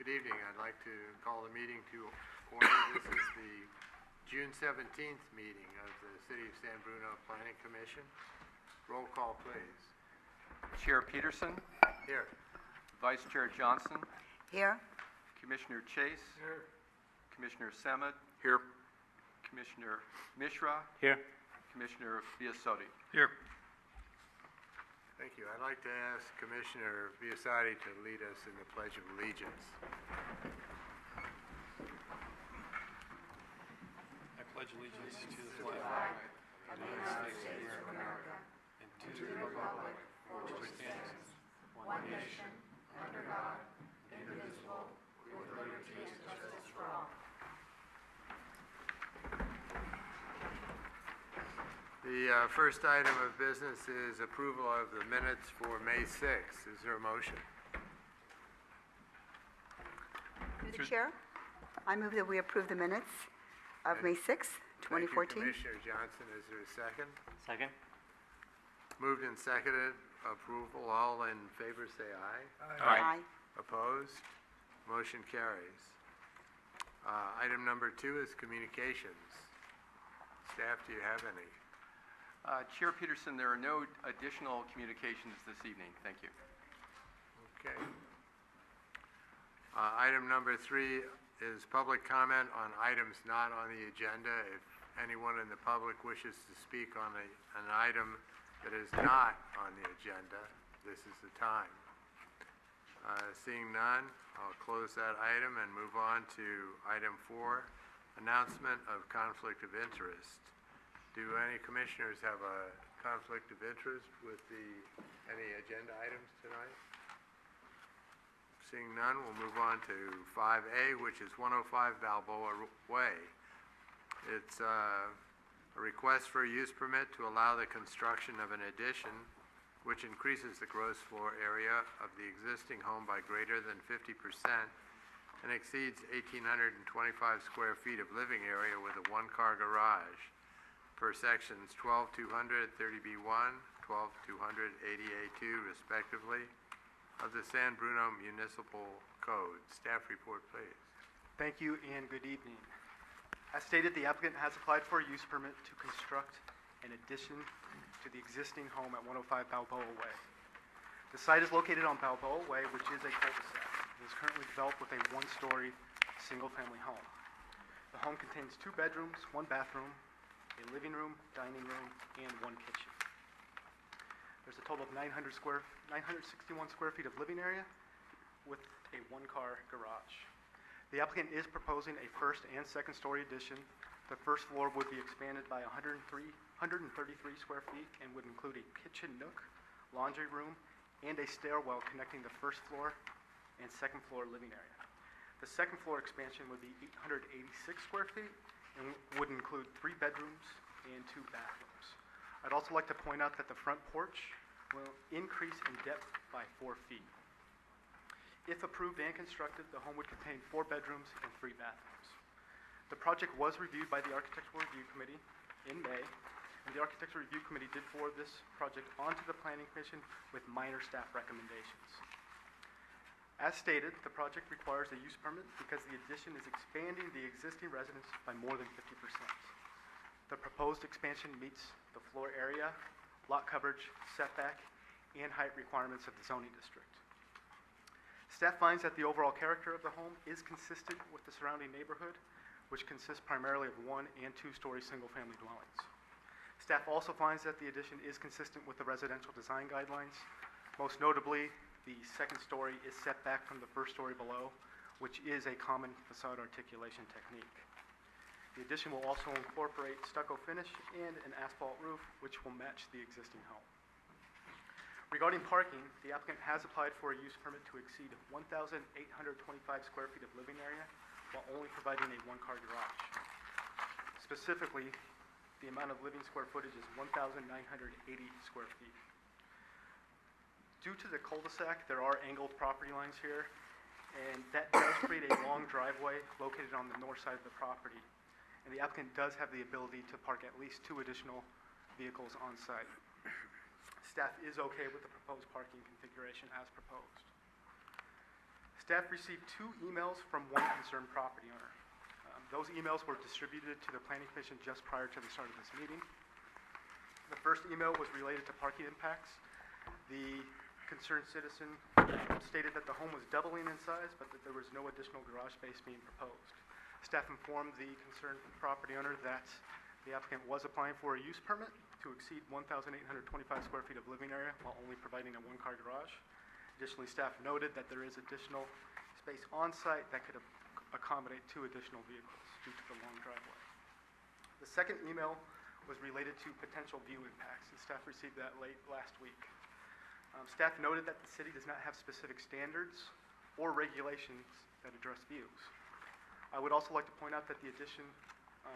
evening. I'd like to call the meeting to order. This is the June 17th meeting of the City of San Bruno Planning Commission. Roll call, please. Chair Peterson. Here. Vice Chair Johnson. Here. Commissioner Chase. Here. Commissioner Samad. Here. Commissioner Mishra. Here. Commissioner Biasotti. Here. Thank you. I'd like to ask Commissioner Biasotti to lead us in the Pledge of Allegiance. I pledge allegiance to the flag of the United States of America and to the republic for which it stands, one nation, under God, indivisible, with liberty and justice for all. The first item of business is approval of the minutes for May 6th. Is there a motion? Through the Chair, I move that we approve the minutes of May 6th, 2014. Thank you, Commissioner Johnson. Is there a second? Second. Moved and seconded. Approval. All in favor say aye. Aye. Opposed? Motion carries. Item number 2 is communications. Staff, do you have any? Chair Peterson, there are no additional communications this evening. Thank you. Okay. Item number 3 is public comment on items not on the agenda. If anyone in the public wishes to speak on an item that is not on the agenda, this is the time. Seeing none, I'll close that item and move on to item 4, announcement of conflict of interest. Do any commissioners have a conflict of interest with any agenda items tonight? Seeing none, we'll move on to 5A, which is 105 Balboa Way. It's a request for a use permit to allow the construction of an addition which increases the gross floor area of the existing home by greater than 50% and exceeds 1,825 square feet of living area with a one-car garage per sections 12-200, 30B1, 12-200, 80A2, respectively, of the San Bruno Municipal Code. Staff report, please. Thank you and good evening. As stated, the applicant has applied for a use permit to construct an addition to the existing home at 105 Balboa Way. The site is located on Balboa Way, which is a cul-de-sac. It is currently developed with a one-story single-family home. The home contains 2 bedrooms, 1 bathroom, a living room, dining room, and 1 kitchen. There's a total of 961 square feet of living area with a 1-car garage. The applicant is proposing a first and second story addition. The first floor would be expanded by 133 square feet and would include a kitchen nook, laundry room, and a stairwell connecting the first floor and second floor living area. The second floor expansion would be 886 square feet and would include 3 bedrooms and 2 bathrooms. I'd also like to point out that the front porch will increase in depth by 4 feet. If approved and constructed, the home would contain 4 bedrooms and 3 bathrooms. The project was reviewed by the Architectural Review Committee in May, and the Architectural Review Committee did forward this project onto the Planning Commission with minor staff recommendations. As stated, the project requires a use permit because the addition is expanding the existing residence by more than 50%. The proposed expansion meets the floor area, lot coverage, setback, and height requirements of the zoning district. Staff finds that the overall character of the home is consistent with the surrounding neighborhood, which consists primarily of 1- and 2-story single-family dwellings. Staff also finds that the addition is consistent with the residential design guidelines. Most notably, the second story is set back from the first story below, which is a common facade articulation technique. The addition will also incorporate stucco finish and an asphalt roof, which will match the existing home. Regarding parking, the applicant has applied for a use permit to exceed 1,825 square feet of living area while only providing a 1-car garage. Specifically, the amount of living square footage is 1,980 square feet. Due to the cul-de-sac, there are angled property lines here, and that does create a long driveway located on the north side of the property. And the applicant does have the ability to park at least 2 additional vehicles on site. Staff is okay with the proposed parking configuration as proposed. Staff received 2 emails from one concerned property owner. Those emails were distributed to the Planning Commission just prior to the start of this meeting. The first email was related to parking impacts. The concerned citizen stated that the home was doubling in size, but that there was no additional garage space being proposed. Staff informed the concerned property owner that the applicant was applying for a use permit to exceed 1,825 square feet of living area while only providing a one-car garage. Additionally, staff noted that there is additional space on site that could accommodate 2 additional vehicles due to the long driveway. The second email was related to potential view impacts, and staff received that late last week. Staff noted that the city does not have specific standards or regulations that address views. I would also like to point out that the addition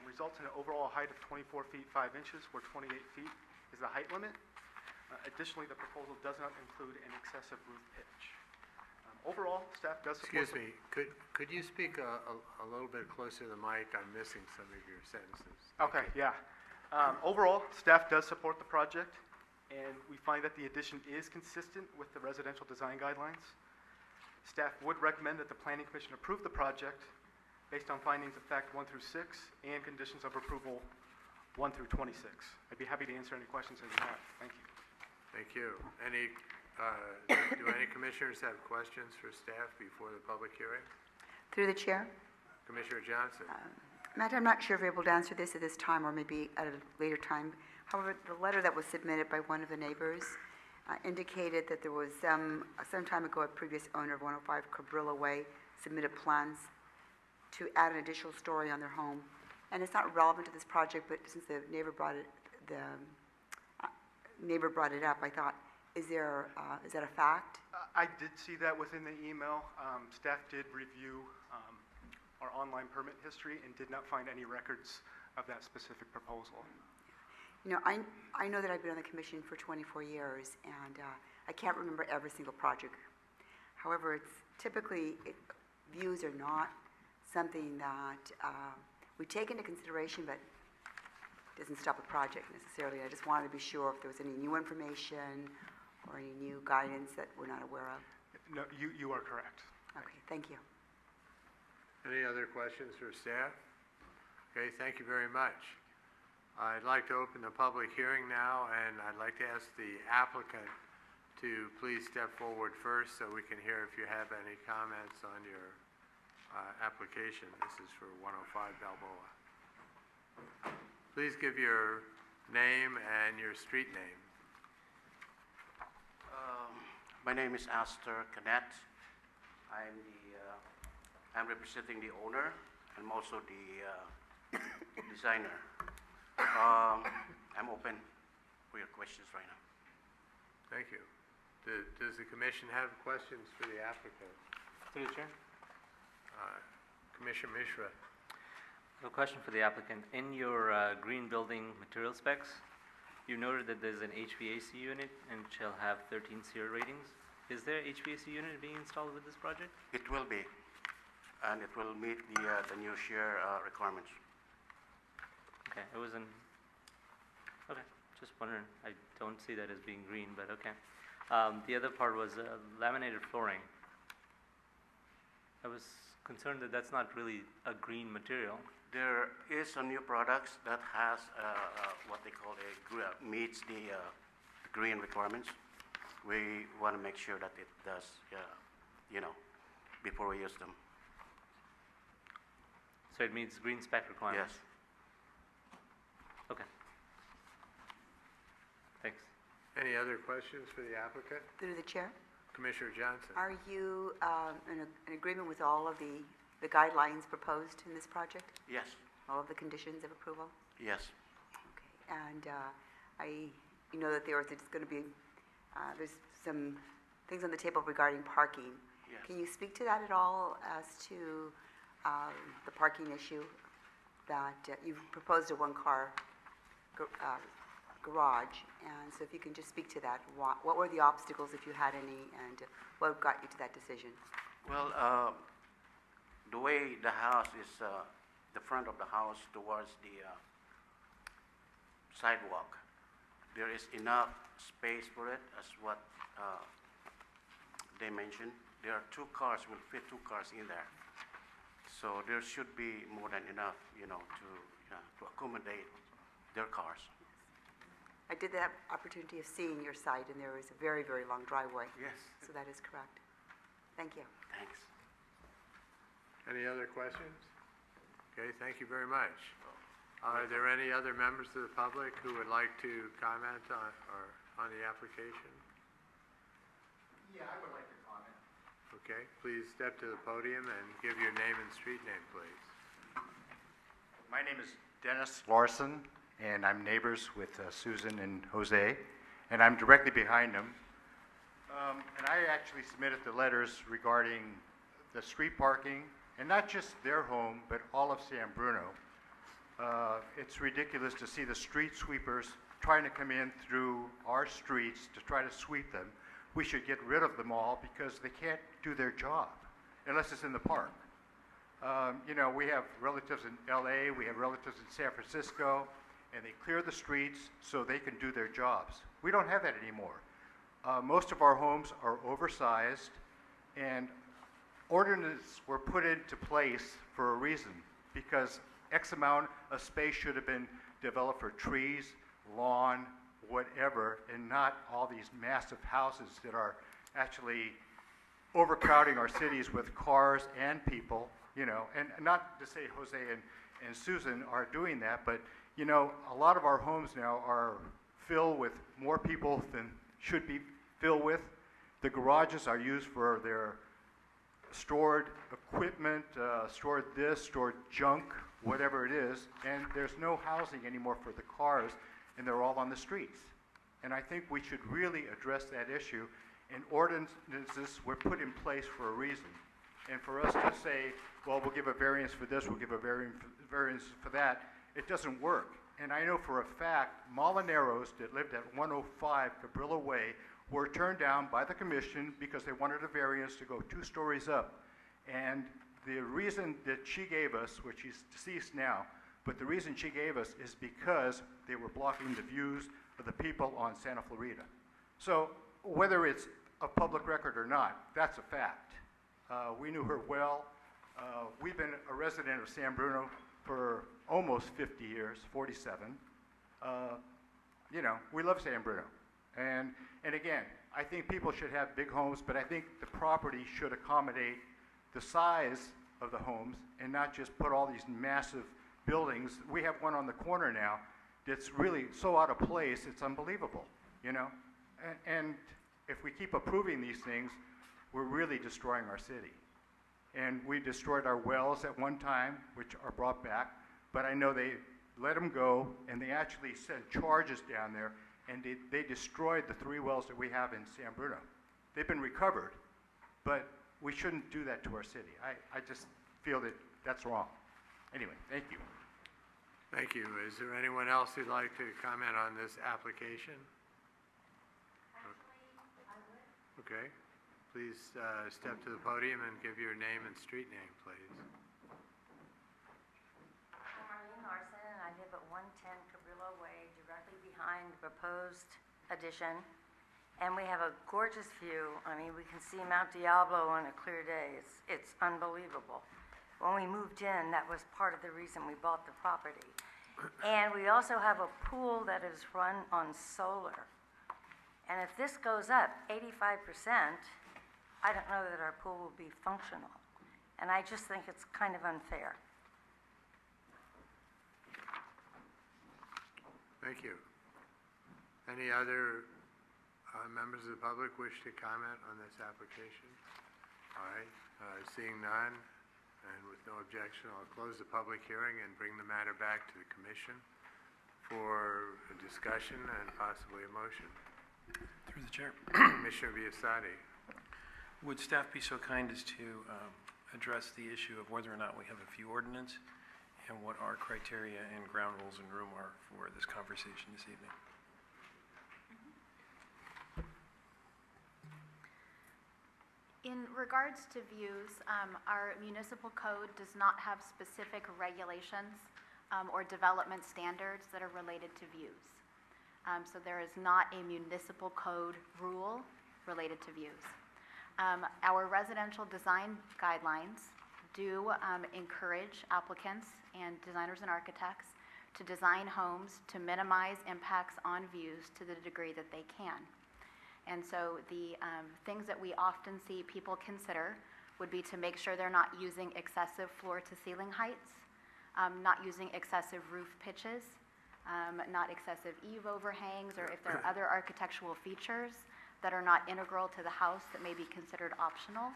results in an overall height of 24 feet 5 inches, where 28 feet is the height limit. Additionally, the proposal does not include an excessive roof pitch. Overall, staff does support... Excuse me, could you speak a little bit closer to the mic? I'm missing some of your sentences. Okay, yeah. Overall, staff does support the project, and we find that the addition is consistent with the residential design guidelines. Staff would recommend that the Planning Commission approve the project based on findings of fact 1 through 6 and conditions of approval 1 through 26. I'd be happy to answer any questions that you have. Thank you. Thank you. Do any commissioners have questions for staff before the public hearing? Through the chair. Commissioner Johnson? Matt, I'm not sure if you're able to answer this at this time or maybe at a later time. However, the letter that was submitted by one of the neighbors indicated that there was some time ago, a previous owner of 105 Cabrillo Way submitted plans to add an additional story on their home. And it's not relevant to this project, but since the neighbor brought it up, I thought, is that a fact? I did see that within the email. Staff did review our online permit history and did not find any records of that specific proposal. You know, I know that I've been on the commission for 24 years, and I can't remember every single project. However, it's typically, views are not something that we take into consideration, but doesn't stop a project necessarily. I just wanted to be sure if there was any new information or any new guidance that we're not aware of. No, you are correct. Okay, thank you. Any other questions for staff? Okay, thank you very much. I'd like to open the public hearing now, and I'd like to ask the applicant to please step forward first so we can hear if you have any comments on your application. This is for 105 Balboa. Please give your name and your street name. My name is Astor Canet. I'm representing the owner and also the designer. I'm open for your questions right now. Thank you. Does the commission have questions for the applicant? Through the chair. Commissioner Mishra. A question for the applicant. In your green building material specs, you noted that there's an HVAC unit and shall have 13 SEER ratings. Is there HVAC unit being installed with this project? It will be, and it will meet the new SEER requirements. Okay, it wasn't, okay, just wondering. I don't see that as being green, but okay. The other part was laminated flooring. I was concerned that that's not really a green material. There is some new products that has what they call meets the green requirements. We want to make sure that it does, before we use them. So it meets green spec requirements? Yes. Okay. Thanks. Any other questions for the applicant? Through the chair. Commissioner Johnson. Are you in agreement with all of the guidelines proposed in this project? Yes. All of the conditions of approval? Yes. Okay. And you know that there's going to be, there's some things on the table regarding parking. Yes. Can you speak to that at all as to the parking issue that you've proposed a one-car garage, and so if you can just speak to that, what were the obstacles, if you had any, and what got you to that decision? Well, the way the house is, the front of the house towards the sidewalk, there is enough space for it as what they mentioned, there are 2 cars, will fit 2 cars in there. So there should be more than enough, to accommodate their cars. I did have opportunity of seeing your site, and there is a very, very long driveway. Yes. So that is correct. Thank you. Thanks. Any other questions? Okay, thank you very much. Are there any other members of the public who would like to comment on the application? Yeah, I would like to comment. Okay, please step to the podium and give your name and street name, please. My name is Dennis Larson, and I'm neighbors with Susan and Jose, and I'm directly behind them. And I actually submitted the letters regarding the street parking, and not just their home, but all of San Bruno. It's ridiculous to see the street sweepers trying to come in through our streets to try to sweep them. We should get rid of them all because they can't do their job unless it's in the park. We have relatives in LA, we have relatives in San Francisco, and they clear the streets so they can do their jobs. We don't have that anymore. Most of our homes are oversized, and ordinances were put into place for a reason, because X amount of space should have been developed for trees, lawn, whatever, and not all these massive houses that are actually overcrowding our cities with cars and people, and not to say Jose and Susan are doing that, but, a lot of our homes now are filled with more people than should be filled with. The garages are used for their stored equipment, stored this, stored junk, whatever it is, and there's no housing anymore for the cars, and they're all on the streets. And I think we should really address that issue, and ordinances were put in place for a reason. And for us to say, well, we'll give a variance for this, we'll give a variance for that, it doesn't work. And I know for a fact, Molineros that lived at 105 Cabrillo Way were turned down by the commission because they wanted a variance to go 2 stories up. And the reason that she gave us, which she's deceased now, but the reason she gave us is because they were blocking the views of the people on Santa Clarita. So whether it's a public record or not, that's a fact. We knew her well. We've been a resident of San Bruno for almost 50 years, 47. We love San Bruno. And again, I think people should have big homes, but I think the property should accommodate the size of the homes and not just put all these massive buildings. We have one on the corner now that's really so out of place, it's unbelievable, And if we keep approving these things, we're really destroying our city. And we destroyed our wells at one time, which are brought back, but I know they let them go, and they actually sent charges down there, and they destroyed the 3 wells that we have in San Bruno. They've been recovered, but we shouldn't do that to our city. I just feel that that's wrong. Anyway, thank you. Thank you. Is there anyone else who'd like to comment on this application? Actually, I would. Okay. Please step to the podium and give your name and street name, please. I'm Marlene Larson, and I live at 110 Cabrillo Way, directly behind the proposed addition. And we have a gorgeous view. I mean, we can see Mount Diablo on a clear day. It's unbelievable. When we moved in, that was part of the reason we bought the property. And we also have a pool that is run on solar. And if this goes up 85%, I don't know that our pool will be functional. And I just think it's kind of unfair. Thank you. Any other members of the public wish to comment on this application? All right, seeing none, and with no objection, I'll close the public hearing and bring the matter back to the commission for a discussion and possibly a motion. Through the chair. Commissioner Biassatti. Would staff be so kind as to address the issue of whether or not we have a fee ordinance and what our criteria and ground rules and room are for this conversation this evening? In regards to views, our municipal code does not have specific regulations or development standards that are related to views. So there is not a municipal code rule related to views. Our residential design guidelines do encourage applicants and designers and architects to design homes to minimize impacts on views to the degree that they can. And so the things that we often see people consider would be to make sure they're not using excessive floor-to-ceiling heights, not using excessive roof pitches, not excessive eave overhangs, or if there are other architectural features that are not integral to the house that may be considered optional.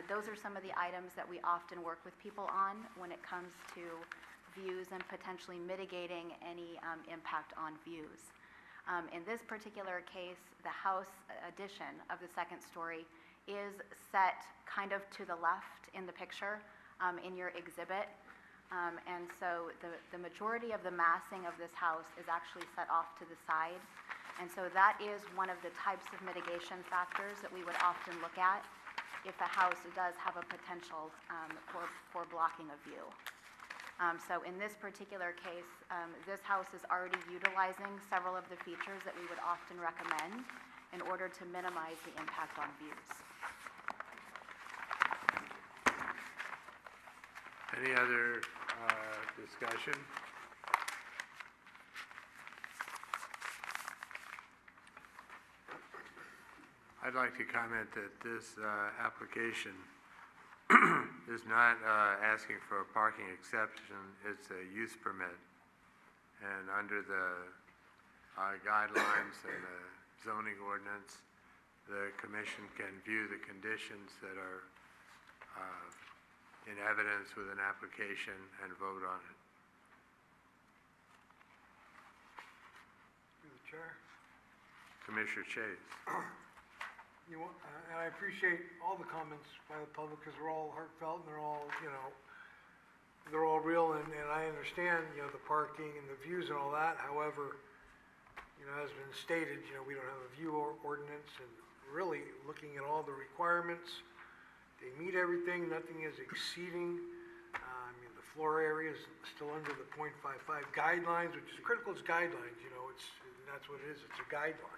Those are some of the items that we often work with people on when it comes to views and potentially mitigating any impact on views. In this particular case, the house addition of the second story is set kind of to the left in the picture in your exhibit. And so the majority of the massing of this house is actually set off to the side. And so that is one of the types of mitigation factors that we would often look at if a house does have a potential for blocking a view. So in this particular case, this house is already utilizing several of the features that we would often recommend in order to minimize the impact on views. Any other discussion? I'd like to comment that this application is not asking for a parking exception, it's a use permit. And under the guidelines and the zoning ordinance, the commission can view the conditions that are in evidence with an application and vote on it. Through the chair. Commissioner Chase. And I appreciate all the comments by the public because they're all heartfelt and they're all, they're all real and I understand, the parking and the views and all that. However, as been stated, we don't have a view ordinance and really looking at all the requirements, they meet everything, nothing is exceeding. The floor area is still under the .55 guidelines, which is critical as guidelines, that's what it is, it's a guideline.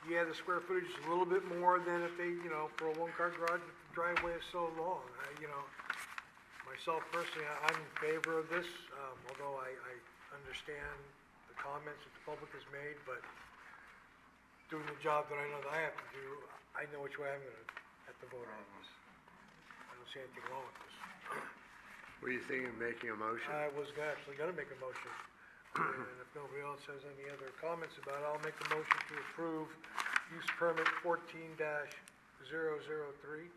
Yeah, the square footage is a little bit more than if they, for a one-car garage, but the driveway is so long. Myself personally, I'm in favor of this, although I understand the comments that the public has made, but doing the job that I know that I have to do, I know which way I'm gonna have to vote on this. I don't see anything wrong with this. Were you thinking of making a motion? I was actually gonna make a motion. And if nobody else has any other comments about it, I'll make a motion to approve use permit 14-003,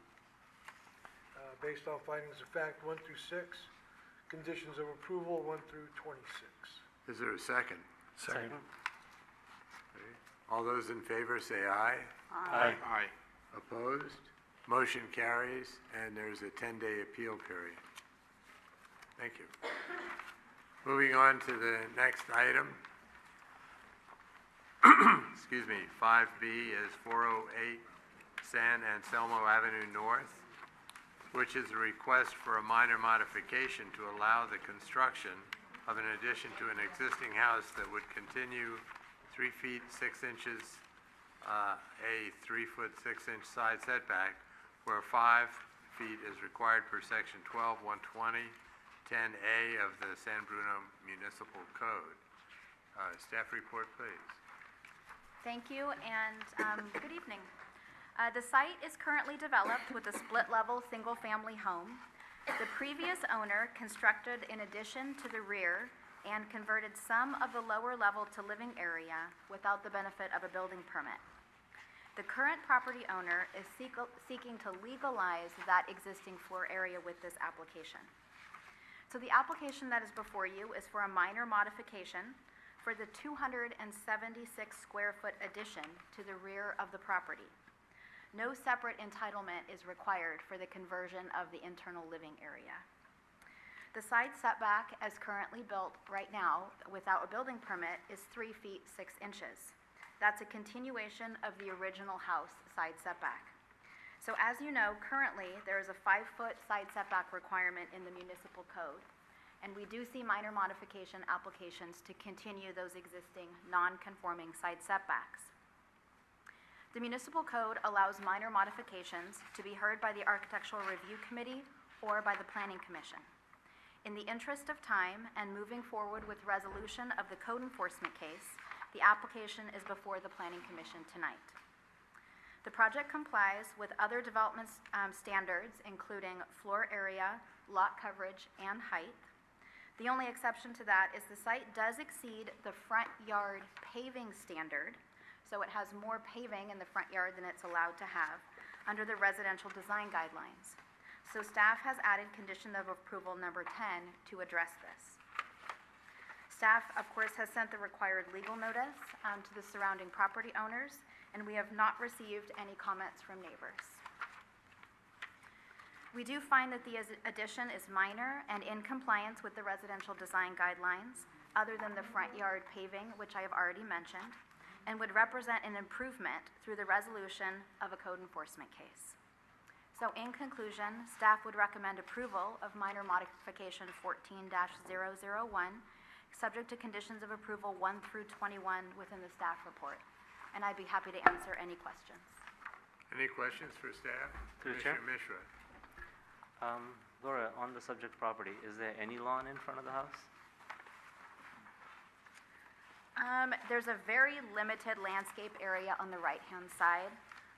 based on findings of fact 1 through 6, conditions of approval 1 through 26. Is there a second? Second. Okay. All those in favor say aye. Aye. Aye. Opposed? Motion carries, and there's a 10-day appeal period. Thank you. Moving on to the next item. Excuse me, 5B is 408 San Anselmo Avenue North, which is a request for a minor modification to allow the construction of an addition to an existing house that would continue 3 feet 6 inches, a 3 foot 6 inch side setback, where 5 feet is required per section 12-120. 10A of the San Bruno Municipal Code. Staff report, please. Thank you, and good evening. The site is currently developed with a split-level, single-family home. The previous owner constructed an addition to the rear and converted some of the lower level to living area without the benefit of a building permit. The current property owner is seeking to legalize that existing floor area with this application. So the application that is before you is for a minor modification for the 276 square foot addition to the rear of the property. No separate entitlement is required for the conversion of the internal living area. The side setback as currently built right now without a building permit is 3 feet 6 inches. That's a continuation of the original house side setback. So as you know, currently there is a 5-foot side setback requirement in the municipal code, and we do see minor modification applications to continue those existing non-conforming side setbacks. The municipal code allows minor modifications to be heard by the Architectural Review Committee or by the Planning Commission. In the interest of time and moving forward with resolution of the code enforcement case, the application is before the Planning Commission tonight. The project complies with other development standards, including floor area, lot coverage, and height. The only exception to that is the site does exceed the front yard paving standard, so it has more paving in the front yard than it's allowed to have under the residential design guidelines. So staff has added condition of approval number 10 to address this. Staff, of course, has sent the required legal notice to the surrounding property owners, and we have not received any comments from neighbors. We do find that the addition is minor and in compliance with the residential design guidelines, other than the front yard paving, which I have already mentioned, and would represent an improvement through the resolution of a code enforcement case. So in conclusion, staff would recommend approval of minor modification 14-001, subject to conditions of approval 1 through 21 within the staff report. And I'd be happy to answer any questions. Any questions for staff? Through the chair. Commissioner Mishra. Laura, on the subject property, is there any lawn in front of the house? There's a very limited landscape area on the right-hand side.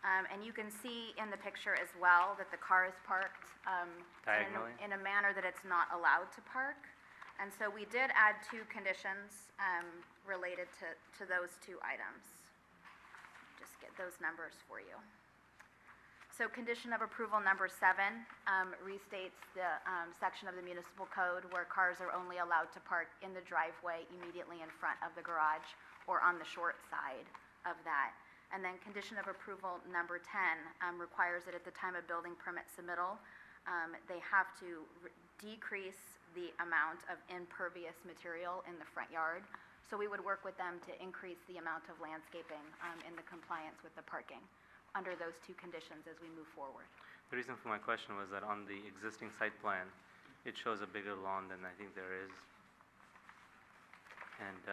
And you can see in the picture as well that the car is parked Diagonally? in a manner that it's not allowed to park. And so we did add 2 conditions related to those 2 items. Just get those numbers for you. So condition of approval number 7 restates the section of the municipal code where cars are only allowed to park in the driveway immediately in front of the garage or on the short side of that. And then condition of approval number 10 requires that at the time of building permit submittal, they have to decrease the amount of impervious material in the front yard. So we would work with them to increase the amount of landscaping in the compliance with the parking under those 2 conditions as we move forward. The reason for my question was that on the existing site plan, it shows a bigger lawn than I think there is. And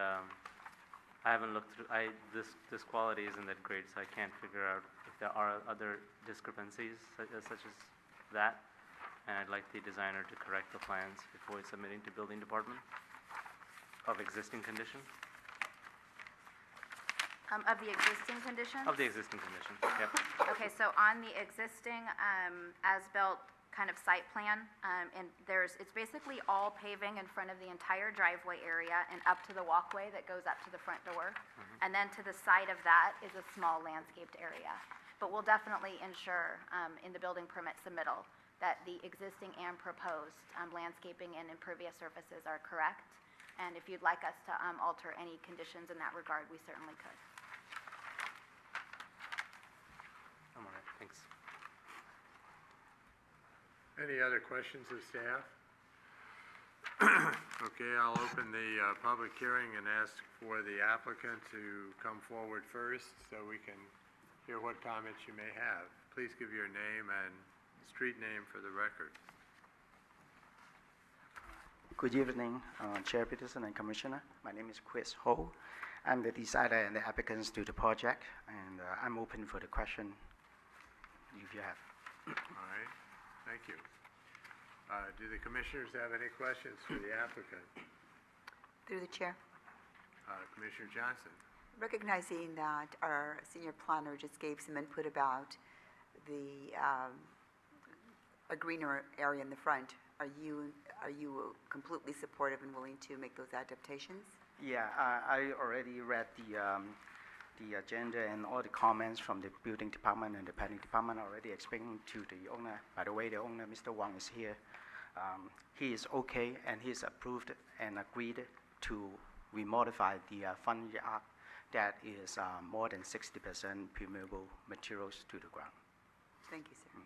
I haven't looked through, this quality isn't that great, so I can't figure out if there are other discrepancies such as that. And I'd like the designer to correct the plans before submitting to building department of existing condition. Of the existing conditions? Of the existing condition, yep. Okay, so on the existing as-built kind of site plan, and it's basically all paving in front of the entire driveway area and up to the walkway that goes up to the front door. And then to the side of that is a small landscaped area. But we'll definitely ensure in the building permit submittal that the existing and proposed landscaping and impervious surfaces are correct. And if you'd like us to alter any conditions in that regard, we certainly could. I'm all right, thanks. Any other questions of staff? Okay, I'll open the public hearing and ask for the applicant to come forward first so we can hear what comments you may have. Please give your name and street name for the record. Good evening, Chair Peterson and Commissioner. My name is Chris Ho. I'm the designer and the applicants to the project, and I'm open for the question if you have. All right, thank you. Do the commissioners have any questions for the applicant? Through the chair. Commissioner Johnson. Recognizing that our senior planner just gave some input about the a greener area in the front, are you completely supportive and willing to make those adaptations? Yeah, I already read the agenda and all the comments from the building department and the planning department already explained to the owner. By the way, the owner, Mr. Wang, is here. He is okay and he's approved and agreed to remodify the front yard that is more than 60% permeable materials to the ground. Thank you, sir.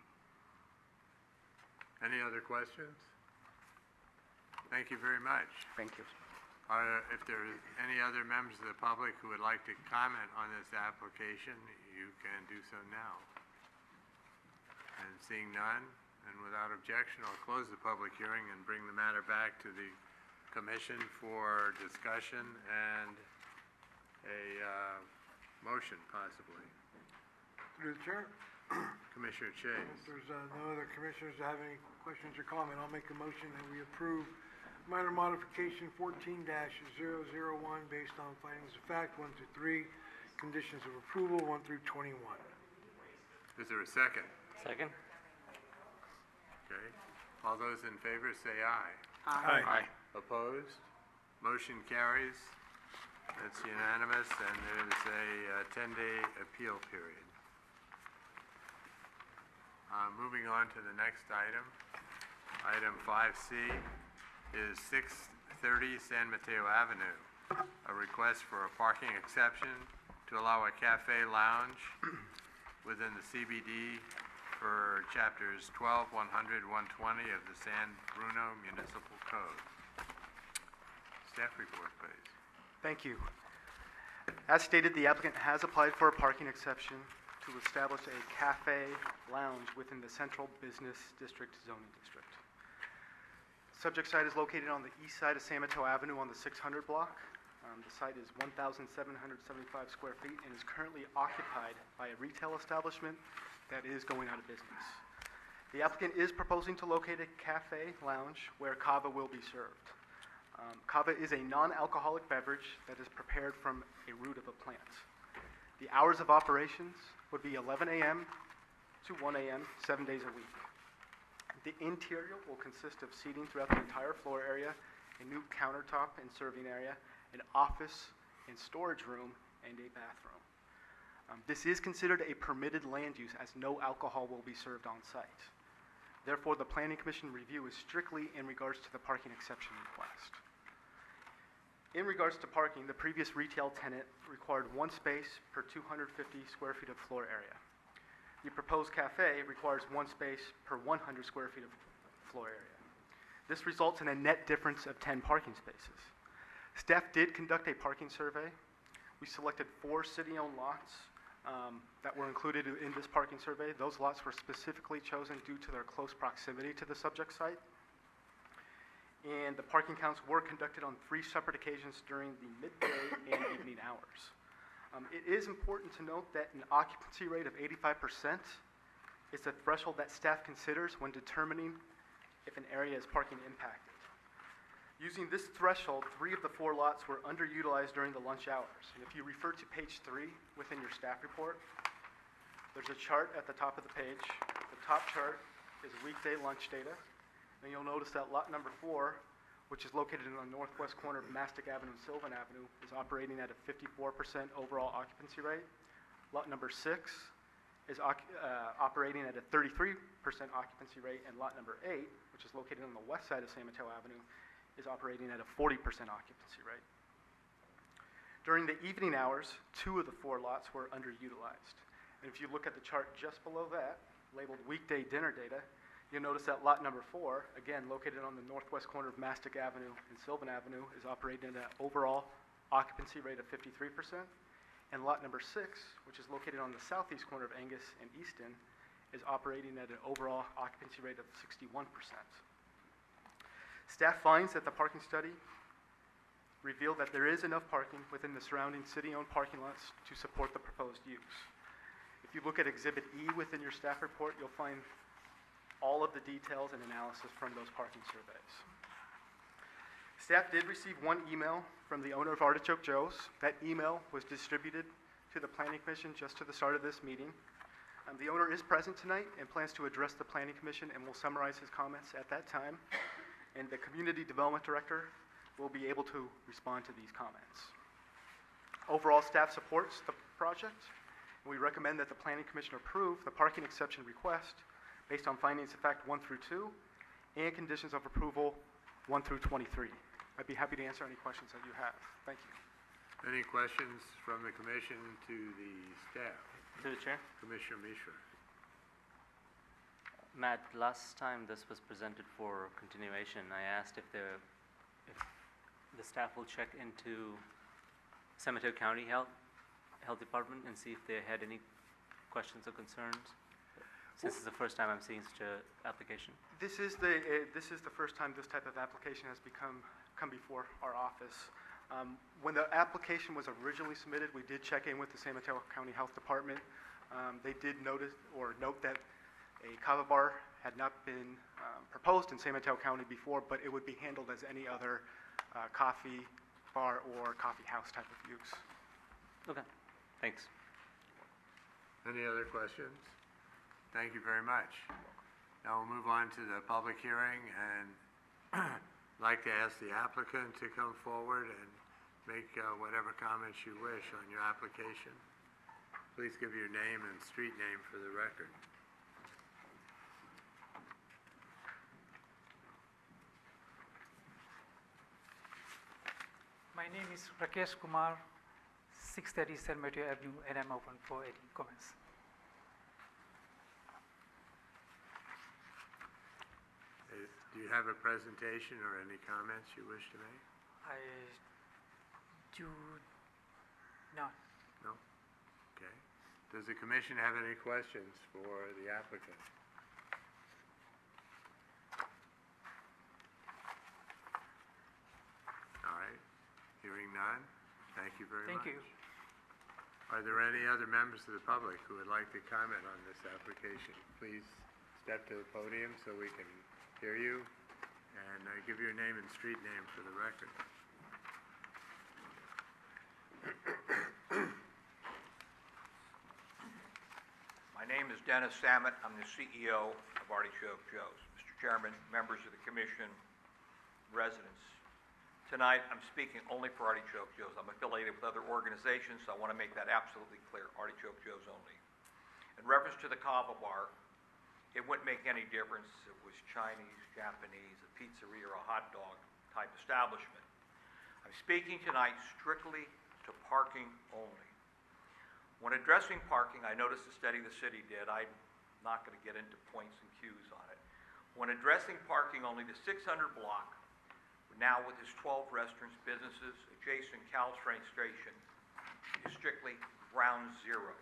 Any other questions? Thank you very much. Thank you. If there are any other members of the public who would like to comment on this application, you can do so now. And seeing none, and without objection, I'll close the public hearing and bring the matter back to the commission for discussion and a motion, possibly. Through the chair. Commissioner If Chase. there's no other commissioners that have any questions or comment, I'll make a motion that we approve minor modification 14-001 based on findings of fact 1 through 3, conditions of approval 1 through 21. Is there a second? Second? Okay. All those in favor say aye. Aye. Opposed? Motion carries. That's unanimous, and there's a 10-day appeal period. Moving on to the next item. Item 5C is 630 San Mateo Avenue, a request for a parking exception to allow a cafe lounge within the CBD for chapters 12, 100, 120 of the San Bruno Municipal Code. Staff report, please. Thank you. As stated, the applicant has applied for a parking exception to establish a cafe lounge within the Central Business District zoning district. Subject site is located on the east side of San Mateo Avenue on the 600 block. The site is 1,775 square feet and is currently occupied by a retail establishment that is going out of business. The applicant is proposing to locate a cafe lounge where kava will be served. Kava is a non-alcoholic beverage that is prepared from a root of a plant. The hours of operations would be 11 a.m. to 1 a.m., 7 days a week. The interior will consist of seating throughout the entire floor area, a new countertop and serving area, an office and storage room, and a bathroom. This is considered a permitted land use as no alcohol will be served on site. Therefore, the Planning Commission review is strictly in regards to the parking exception request. In regards to parking, the previous retail tenant required 1 space per 250 square feet of floor area. The proposed cafe requires 1 space per 100 square feet of floor area. This results in a net difference of 10 parking spaces. Staff did conduct a parking survey. We selected 4 city-owned lots that were included in this parking survey. Those lots were specifically chosen due to their close proximity to the subject site. And the parking counts were conducted on 3 separate occasions during the midday and evening hours. It is important to note that an occupancy rate of 85% is the threshold that staff considers when determining if an area is parking impacted. Using this threshold, 3 of the 4 lots were underutilized during the lunch hours. And if you refer to page 3 within your staff report, there's a chart at the top of the page. The top chart is weekday lunch data. And you'll notice that lot number 4, which is located in the northwest corner of Mastic Avenue and Sylvan Avenue, is operating at a 54% overall occupancy rate. Lot number 6 is operating at a 33% occupancy rate, and lot number 8, which is located on the west side of San Mateo Avenue, is operating at a 40% occupancy rate. During the evening hours, 2 of the 4 lots were underutilized. And if you look at the chart just below that, labeled weekday dinner data, you'll notice that lot number 4, again located on the northwest corner of Mastic Avenue and Sylvan Avenue, is operating at an overall occupancy rate of 53%. And lot number 6, which is located on the southeast corner of Angus and Easton, is operating at an overall occupancy rate of 61%. Staff finds that the parking study revealed that there is enough parking within the surrounding city-owned parking lots to support the proposed use. If you look at Exhibit E within your staff report, you'll find all of the details and analysis from those parking surveys. Staff did receive 1 email from the owner of Artichoke Joe's. That email was distributed to the Planning Commission just to the start of this meeting. The owner is present tonight and plans to address the Planning Commission and will summarize his comments at that time. And the Community Development Director will be able to respond to these comments. Overall, staff supports the project. We recommend that the Planning Commission approve the parking exception request based on findings of fact 1 through 2 and conditions of approval 1 through 23. I'd be happy to answer any questions that you have. Thank you. Any questions from the commission to the staff? Through the chair. Commissioner Mishra. Matt, last time this was presented for continuation, I asked if the staff will check into San Mateo County Health Department and see if they had any questions or concerns. This is the first time I'm seeing such an application. This is the first time this type of application has come before our office. When the application was originally submitted, we did check in with the San Mateo County Health Department. They did note that a kava bar had not been proposed in San Mateo County before, but it would be handled as any other coffee bar or coffee house type of use. Okay, thanks. Any other questions? Thank you very much. Now we'll move on to the public hearing, and I'd like to ask the applicant to come forward and make whatever comments you wish on your application. Please give your name and street name for the record. My name is Rakesh Kumar, 630 San Mateo Avenue, and I'm open for any comments. Do you have a presentation or any comments you wish to make? I do not. No? Okay. Does the commission have any questions for the applicant? All right. Hearing none, thank you very much. Thank you. Are there any other members of the public who would like to comment on this application? Please step to the podium so we can hear you, and give your name and street name for the record. My name is Dennis Samet. I'm the CEO of Artichoke Joe's. Mr. Chairman, members of the commission, residents, tonight I'm speaking only for Artichoke Joe's. I'm affiliated with other organizations, so I want to make that absolutely clear, Artichoke Joe's only. In reference to the kava bar, it wouldn't make any difference if it was Chinese, Japanese, a pizzeria, or a hot dog type establishment. I'm speaking tonight strictly to parking only. When addressing parking, I noticed the study the city did. I'm not going to get into points and cues on it. When addressing parking only, the 600 block, now with its 12 restaurants, businesses, adjacent Caltrain station, is strictly ground zero.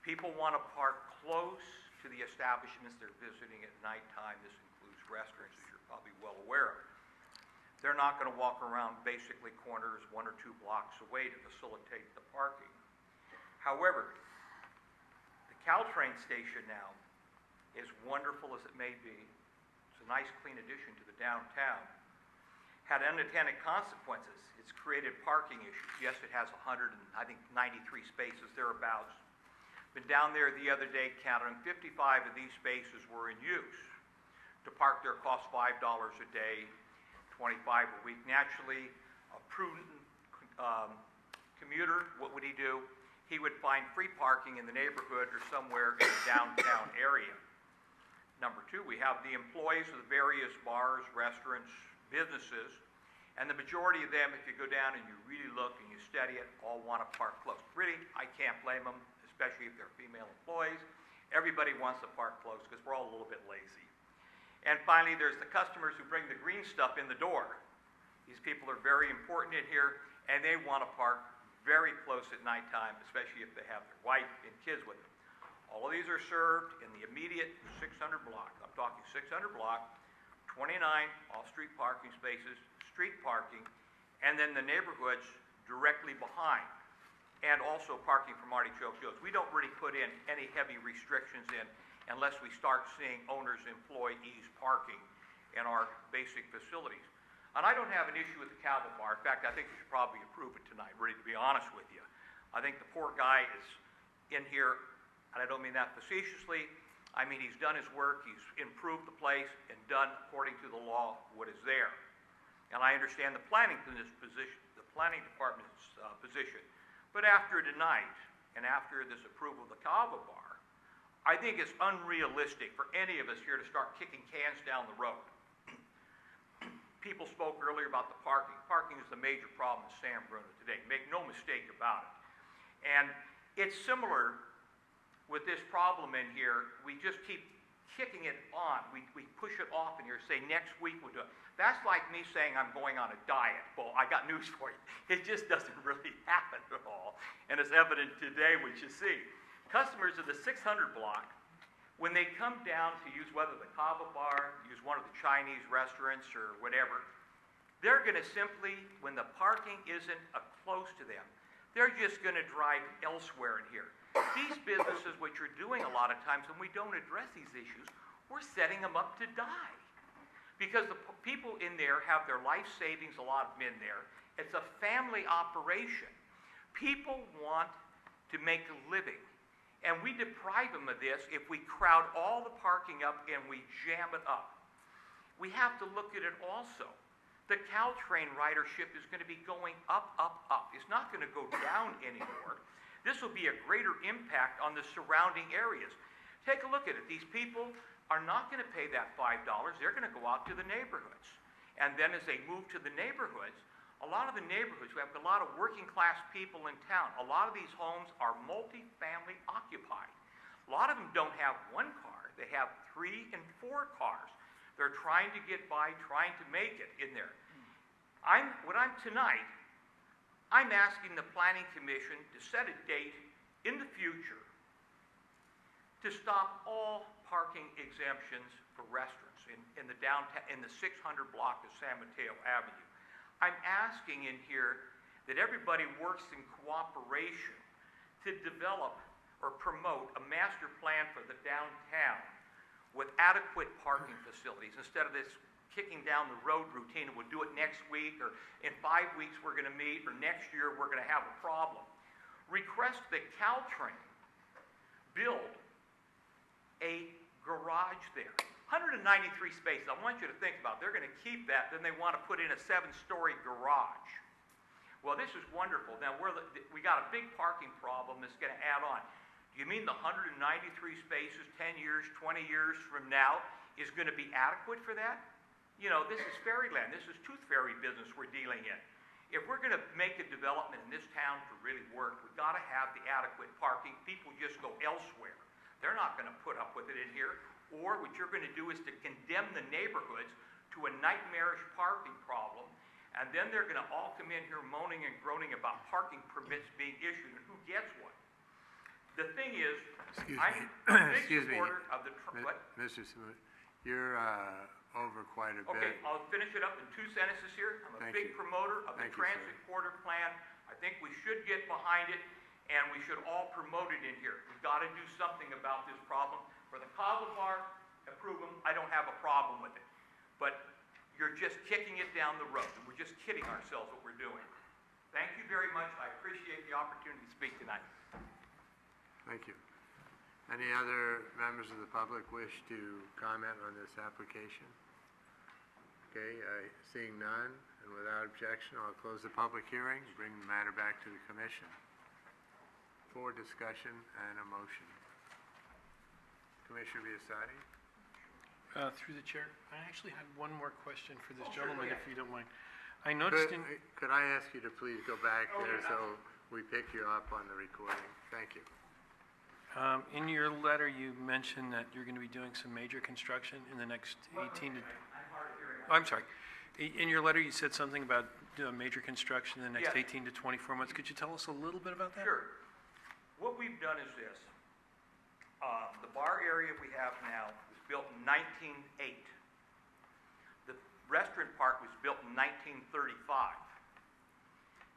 People want to park close to the establishments they're visiting at nighttime. This includes restaurants, as you're probably well aware of. They're not going to walk around basically corners 1 or 2 blocks away to facilitate the parking. However, the Caltrain station now, as wonderful as it may be, it's a nice clean addition to the downtown, had unintended consequences. It's created parking issues. Yes, it has 93 spaces thereabouts. Been down there the other day counting 55 of these spaces were in use. To park there costs $5 a day, $25 a week. Naturally, a prudent commuter, what would he do? He would find free parking in the neighborhood or somewhere in the downtown area. Number 2, we have the employees of the various bars, restaurants, businesses, and the majority of them, if you go down and you really look and you study it, all want to park close. Really, I can't blame them, especially if they're female employees. Everybody wants to park close because we're all a little bit lazy. And finally, there's the customers who bring the green stuff in the door. These people are very important in here, and they want to park very close at nighttime, especially if they have their wife and kids with them. All of these are served in the immediate 600 block. I'm talking 600 block, 29 off-street parking spaces, street parking, and then the neighborhoods directly behind, and also parking from Artichoke Joe's. We don't really put in any heavy restrictions in unless we start seeing owners and employees parking in our basic facilities. And I don't have an issue with the Kava Bar. In fact, I think we should probably approve it tonight, really, to be honest with you. I think the poor guy is in here, and I don't mean that facetiously. I mean, he's done his work, he's improved the place, and done, according to the law, what is there. And I understand the planning position, the planning department's position. But after tonight, and after this approval of the Kava Bar, I think it's unrealistic for any of us here to start kicking cans down the road. People spoke earlier about the parking. Parking is the major problem in San Bruno today. Make no mistake about it. And it's similar with this problem in here. We just keep kicking it on. We push it off in here, say next week we'll do it. That's like me saying I'm going on a diet. Well, I got news for you. It just doesn't really happen at all. And it's evident today, what you see. Customers of the 600 block, when they come down to use whether the Kava Bar, use one of the Chinese restaurants or whatever, they're going to simply, when the parking isn't close to them, they're just going to drive elsewhere in here. These businesses, which are doing a lot of times, when we don't address these issues, we're setting them up to die. Because the people in there have their life savings, a lot of them in there. It's a family operation. People want to make a living. And we deprive them of this if we crowd all the parking up and we jam it up. We have to look at it also. The Caltrain ridership is going to be going up, up, up. It's not going to go down anymore. This will be a greater impact on the surrounding areas. Take a look at it. These people are not going to pay that $5. They're going to go out to the neighborhoods. And then as they move to the neighborhoods, a lot of the neighborhoods, we have a lot of working class people in town. A lot of these homes are multi-family occupied. A lot of them don't have one car. They have 3 and 4 cars. They're trying to get by, trying to make it in there. Tonight, I'm asking the Planning Commission to set a date in the future to stop all parking exemptions for restaurants in the downtown, in the 600 block of San Mateo Avenue. I'm asking in here that everybody works in cooperation to develop or promote a master plan for the downtown with adequate parking facilities instead of this kicking down the road routine, and we'll do it next week, or in 5 weeks we're going to meet, or next year we're going to have a problem. Request that Caltrain build a garage there. 193 spaces. I want you to think about it. They're going to keep that, then they want to put in a 7-story garage. Well, this is wonderful. Now, we got a big parking problem that's going to add on. Do you mean the 193 spaces 10 years, 20 years from now is going to be adequate for that? You know, this is fairyland. This is tooth fairy business we're dealing in. If we're going to make a development in this town to really work, we've got to have the adequate parking. People just go elsewhere. They're not going to put up with it in here. Or what you're going to do is to condemn the neighborhoods to a nightmarish parking problem, and then they're going to all come in here moaning and groaning about parking permits being issued and who gets one. The thing is, I'm a big supporter of the... What? Mr. Smoot, you're over quite a bit. Okay, I'll finish it up in 2 sentences here. I'm a big promoter of the transit corridor plan. I think we should get behind it, and we should all promote it in here. We've got to do something about this problem. For the Cobbler Bar, approve them, I don't have a problem with it. But you're just kicking it down the road, and we're just kidding ourselves what we're doing. Thank you very much. I appreciate the opportunity to speak tonight. Thank you. Any other members of the public wish to comment on this application? Okay, seeing none, and without objection, I'll close the public hearing, bring the matter back to the commission for discussion and a motion. Commissioner Biassatti? Through the chair, I actually had one more question for this sure, gentleman, go if you don't mind. I noticed Could I ask you to please go back there so we pick you up on the recording? Thank you. in your letter, you mentioned that you're going to be doing some major construction in the next 18 to... I'm sorry. In your letter, you said something about doing major construction in the next 18 to 24 months. Could you tell us a little bit about that? Sure. What we've done is this. The bar area we have now was built in 1908. The restaurant part was built in 1935.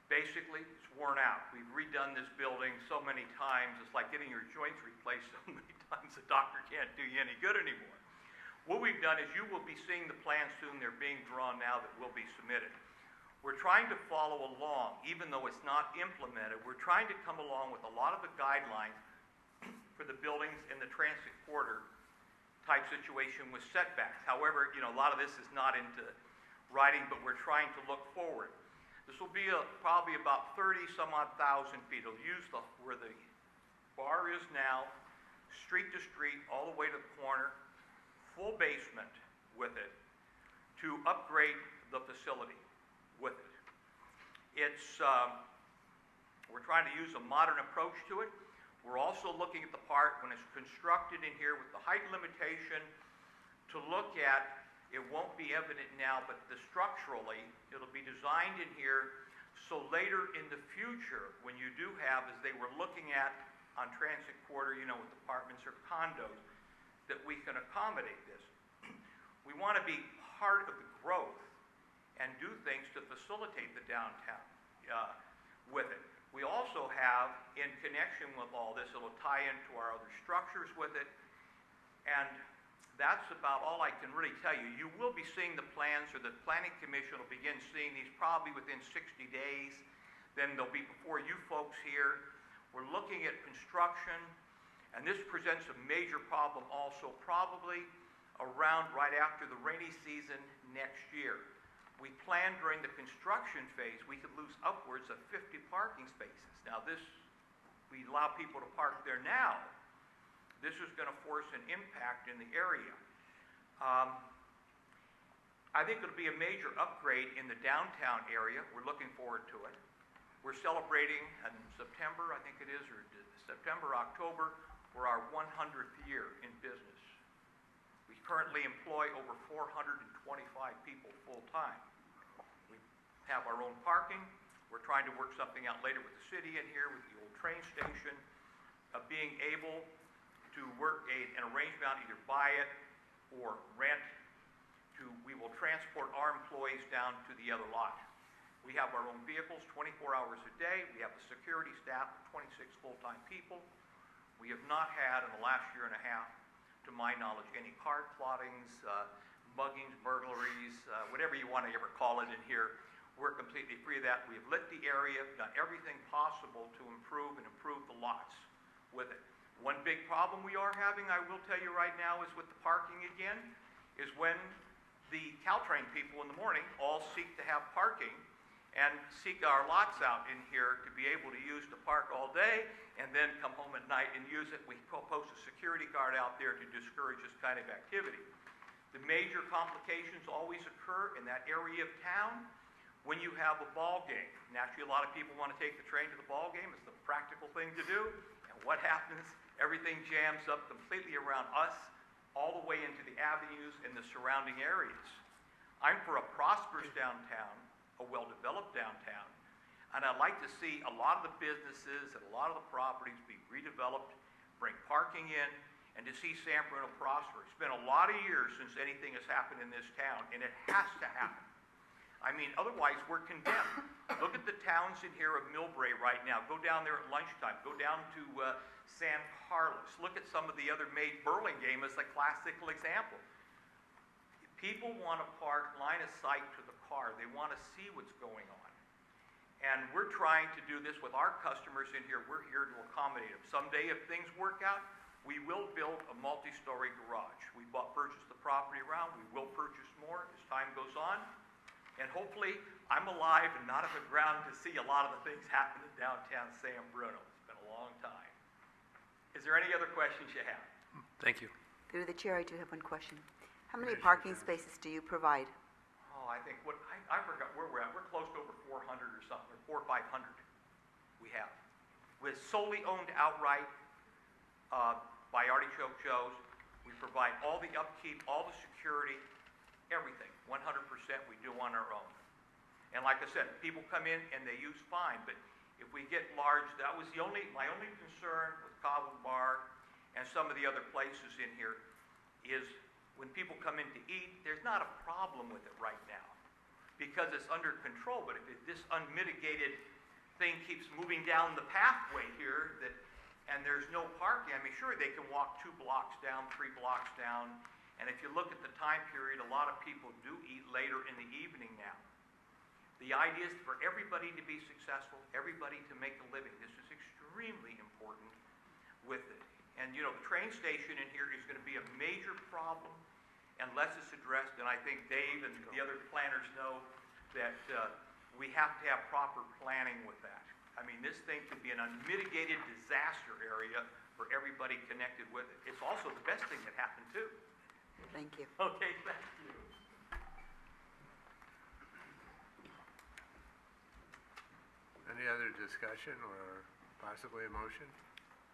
Basically, it's worn out. We've redone this building so many times, it's like getting your joints replaced so many times the doctor can't do you any good anymore. What we've done is you will be seeing the plans soon. They're being drawn now that will be submitted. We're trying to follow along, even though it's not implemented. We're trying to come along with a lot of the guidelines for the buildings in the transit corridor type situation with setbacks. However, you know, a lot of this is not into writing, but we're trying to look forward. This will be probably about 30-some-odd thousand feet. It'll use where the bar is now, street to street, all the way to the corner, full basement with it, to upgrade the facility with it. It's, we're trying to use a modern approach to it. We're also looking at the part when it's constructed in here with the height limitation to look at. It won't be evident now, but structurally, it'll be designed in here so later in the future, when you do have, as they were looking at on transit corridor, you know, with apartments or condos, that we can accommodate this. We want to be part of the growth and do things to facilitate the downtown with it. We also have, in connection with all this, it'll tie into our other structures with it, and that's about all I can really tell you. You will be seeing the plans, or the Planning Commission will begin seeing these probably within 60 days. Then they'll be before you folks here. We're looking at construction, and this presents a major problem also, probably around right after the rainy season next year. We plan during the construction phase, we could lose upwards of 50 parking spaces. Now this, we allow people to park there now. This is going to force an impact in the area. I think it'll be a major upgrade in the downtown area. We're looking forward to it. We're celebrating in September, I think it is, or September, October, for our 100th year in business. We currently employ over 425 people full-time. We have our own parking. We're trying to work something out later with the city in here, with the old train station, of being able to work an arrangement, either buy it or rent. We will transport our employees down to the other lot. We have our own vehicles 24 hours a day. We have a security staff of 26 full-time people. We have not had, in the last year and a half, to my knowledge, any car plottings, muggings, burglaries, whatever you want to ever call it in here. We're completely free of that. We have lit the area, done everything possible to improve the lots with it. One big problem we are having, I will tell you right now, is with the parking again, is when the Caltrain people in the morning all seek to have parking and seek our lots out in here to be able to use to park all day and then come home at night and use it. We post a security guard out there to discourage this kind of activity. The major complications always occur in that area of town when you have a ball game. Naturally, a lot of people want to take the train to the ball game. It's the practical thing to do. And what happens? Everything jams up completely around us, all the way into the avenues and the surrounding areas. I'm for a prosperous downtown, a well-developed downtown, and I'd like to see a lot of the businesses and a lot of the properties be redeveloped, bring parking in, and to see San Bruno prosper. It's been a lot of years since anything has happened in this town, and it has to happen. I mean, otherwise we're condemned. Look at the towns in here of Millbrae right now. Go down there at lunchtime. Go down to San Carlos. Look at some of the other Burlingame as a classical example. People want to park line of sight to the car. They want to see what's going on. And we're trying to do this with our customers in here. We're here to accommodate them. Someday, if things work out, we will build a multi-story garage. We purchased the property around. We will purchase more as time goes on. And hopefully, I'm alive and not on the ground to see a lot of the things happen in downtown San Bruno. It's been a long time. Is there any other questions you have? Thank you. Through the chair, I do have one question. How many parking spaces do you provide? Oh, I think I forgot where we're at. We're close to over 400 or something, or 400 or 500 we have. With solely owned outright by Artichoke Joe's. We provide all the upkeep, all the security, everything, 100% we do on our own. And like I said, people come in and they use fine, but if we get large, that was my only concern with Cobble Bar and some of the other places in here is when people come in to eat, there's not a problem with it right now because it's under control. But if this unmitigated thing keeps moving down the pathway here and there's no parking, I mean, sure, they can walk 2 blocks down, 3 blocks down. And if you look at the time period, a lot of people do eat later in the evening now. The idea is for everybody to be successful, everybody to make a living. This is extremely important with it. And, you know, the train station in here is going to be a major problem unless it's addressed. And I think Dave and the other planners know that we have to have proper planning with that. I mean, this thing could be an unmitigated disaster area for everybody connected with it. It's also the best thing that happened, too. Thank you. Okay, thank you. Any other discussion or possibly a motion?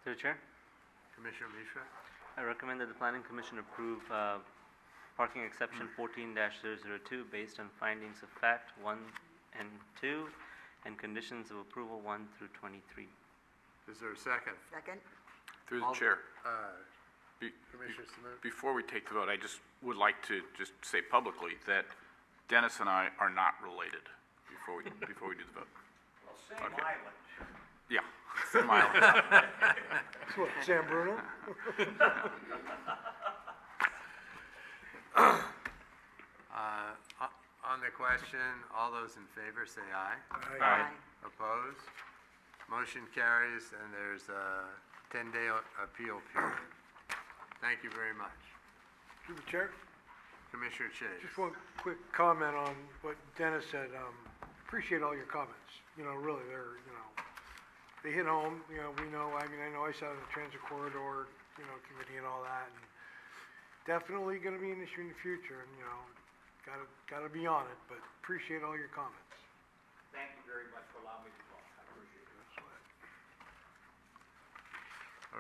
Through the chair, Commissioner Mishra? I recommend that the Planning Commission approve parking exception 14-002 based on findings of fact 1 and 2 and conditions of approval 1 through 23. Is there a second? Second? Through the chair. Commissioner Smoot? Before we take the vote, I just would like to just say publicly that Dennis and I are not related before we do the vote. Well, same Okay. island. Yeah, it's a mile and a half. It's what, San Bruno? On the question, all those in favor say aye. Aye. Opposed? Motion carries, and there's a 10-day appeal period. Thank you very much. Through the chair, Commissioner Chase. just one quick comment on what Dennis said. Appreciate all your comments. You know, really, they're, you know, they hit home. You know, we know, I mean, I know I sat on the transit corridor, you know, committee and all that, and definitely gonna be an issue in the future, and, you know, gotta be on it, but appreciate all your comments. Thank you very much for allowing me to talk. I appreciate it.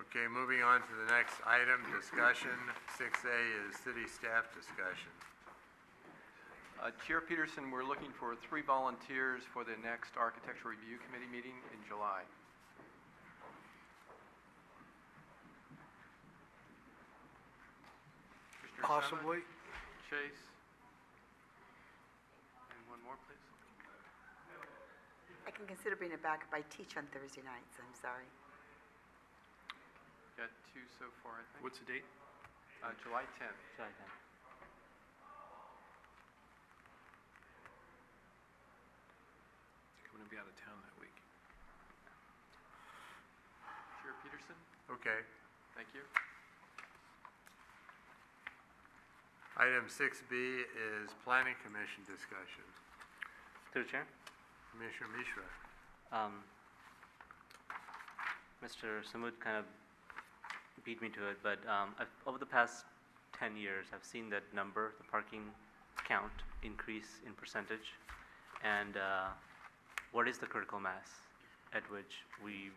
Okay, moving on to the next item, discussion. 6A is city staff discussion. Chair Peterson, we're looking for 3 volunteers for the next Architectural Review Committee meeting in July. Mr. Possibly. Summit, Chase. And one more, please. I can consider being a backup. I teach on Thursday nights, I'm sorry. Got 2 so far, I think. What's the date? July 10th. July 10th. I'm going to be out of town that week. Chair Peterson, Okay. thank you. Item 6B is planning commission discussion. Through the chair. Commissioner Mishra. Mr. Samud kind of beat me to it, but over the past 10 years, I've seen that number, the parking count, increase in percentage. And what is the critical mass at which we,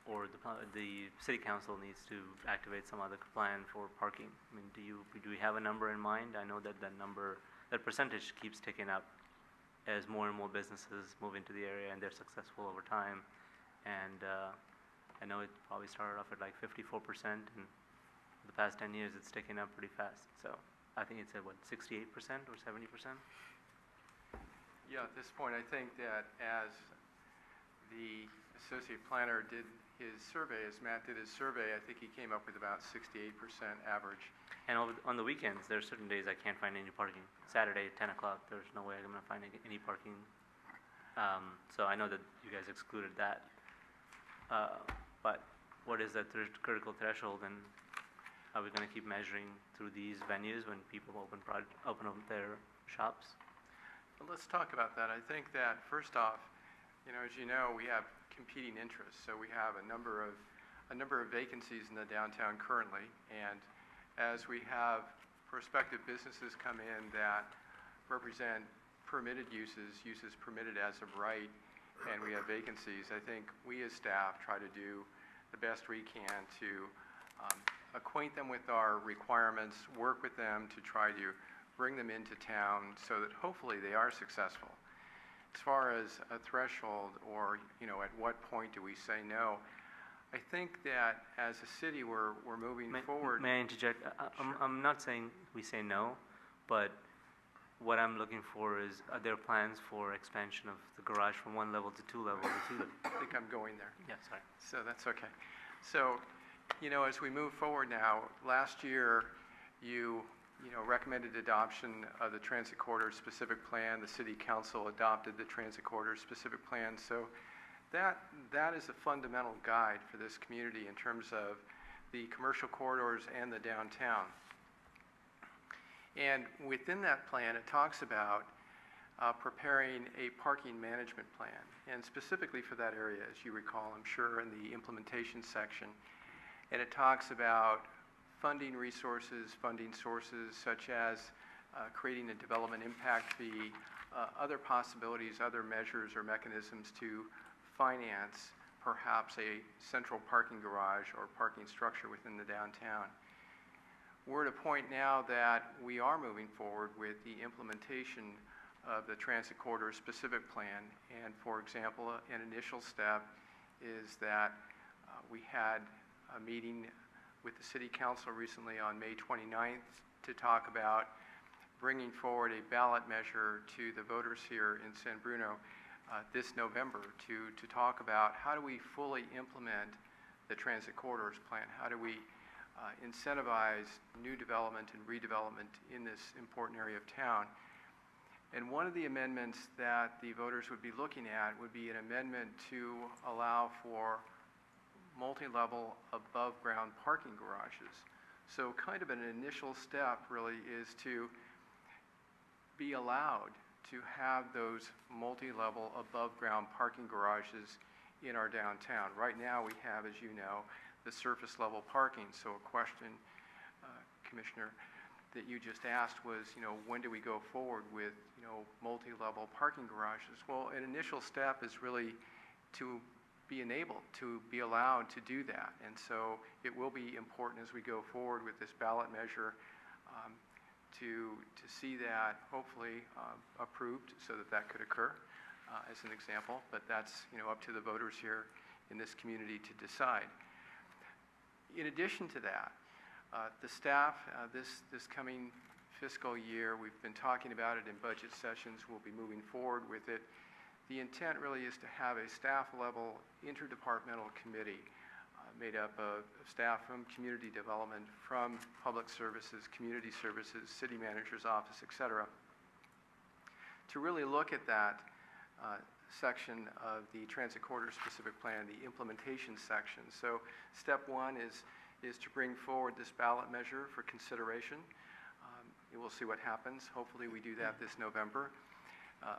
or the city council needs to activate some other plan for parking? I mean, do we have a number in mind? I know that that percentage keeps ticking up as more and more businesses move into the area and they're successful over time. And I know it probably started off at like 54%, and for the past 10 years, it's taken up pretty fast. So I think it's at, what, 68% or 70%? Yeah, at this point, I think that as the associate planner did his survey, as Matt did his survey, I think he came up with about 68% average. And on the weekends, there are certain days I can't find any parking. Saturday at 10 o'clock, there's no way I'm going to find any parking. So I know that you guys excluded that. But what is that critical threshold, and are we going to keep measuring through these venues when people open up their shops? Well, let's talk about that. I think that first off, as you know, we have competing interests. So we have a number of vacancies in the downtown currently, and as we have prospective businesses come in that represent permitted uses permitted as of right, and we have vacancies, I think we as staff try to do the best we can to acquaint them with our requirements, work with them to try to bring them into town so that hopefully they are successful. As far as a threshold or, at what point do we say no, I think that as a city we're moving forward. May I interject? I'm not saying we say no, but what I'm looking for is, are there plans for expansion of the garage from 1 level to 2 levels or 2 levels? I think I'm going there. Yeah, sorry. So that's okay. So, as we move forward now, last year you recommended adoption of the transit corridor specific plan. The city council adopted the transit corridor specific plan. So that is a fundamental guide for this community in terms of the commercial corridors and the downtown. And within that plan, it talks about preparing a parking management plan, and specifically for that area, as you recall, I'm sure, in the implementation section. And it talks about funding resources, funding sources, such as creating a development impact fee, other possibilities, other measures or mechanisms to finance perhaps a central parking garage or parking structure within the downtown. We're at a point now that we are moving forward with the implementation of the transit corridor specific plan. And for example, an initial step is that we had a meeting with the city council recently on May 29th to talk about bringing forward a ballot measure to the voters here in San Bruno this November to talk about how do we fully implement the transit corridors plan? How do we incentivize new development and redevelopment in this important area of town? And one of the amendments that the voters would be looking at would be an amendment to allow for multi-level above-ground parking garages. So kind of an initial step really is to be allowed to have those multi-level above-ground parking garages in our downtown. Right now we have, as you know, the surface level parking. So a question, Commissioner, that you just asked was, when do we go forward with, multi-level parking garages? Well, an initial step is really to be enabled, to be allowed to do that. And so it will be important as we go forward with this ballot measure to see that hopefully approved so that that could occur as an example. But that's, up to the voters here in this community to decide. In addition to that, the staff, this coming fiscal year, we've been talking about it in budget sessions, we'll be moving forward with it. The intent really is to have a staff-level interdepartmental committee made up of staff from community development, from public services, community services, city manager's office, et cetera, to really look at that section of the transit corridor specific plan, the implementation section. So step one is to bring forward this ballot measure for consideration. We'll see what happens. Hopefully we do that this November.